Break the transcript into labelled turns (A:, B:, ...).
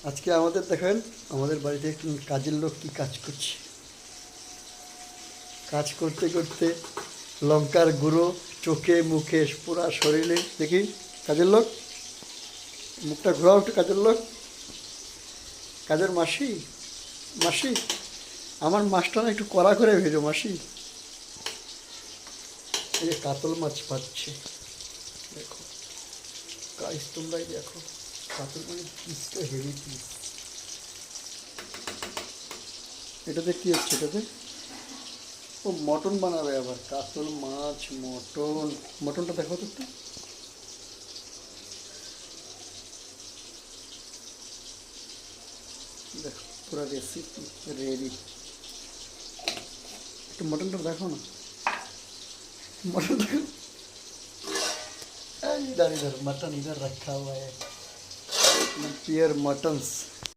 A: আজকে আমাদের দেখেন আমাদের বাড়িতে একজন কাজের লোক কি কাজ করছে। কাজ করতে করতে লঙ্কার গুঁড়ো চোখে মুখে পুরা শরীরে দেখি। কাজের লোক মুখটা ঘোরাও একটু। কাজের লোক, কাজের মাসি, মাসি আমার মাছটা না একটু কড়া করে ভেজো মাসি। এই যে কাতল মাছ পাচ্ছে, দেখো গাইস, তোমরাই দেখো কাতল মানে পিসটা হেভি পিস। এটাতে কি হচ্ছে? এটাতে ও মটন বানাবে আবার। কাতল মাছ মটন, মটনটা দেখো তো একটু। দেখো পুরো রেসিপি রেডি। একটু মটনটা দেখো না, मटन देखो। इधर इधर मटन इधर रखा हुआ है, प्योर मटन्स।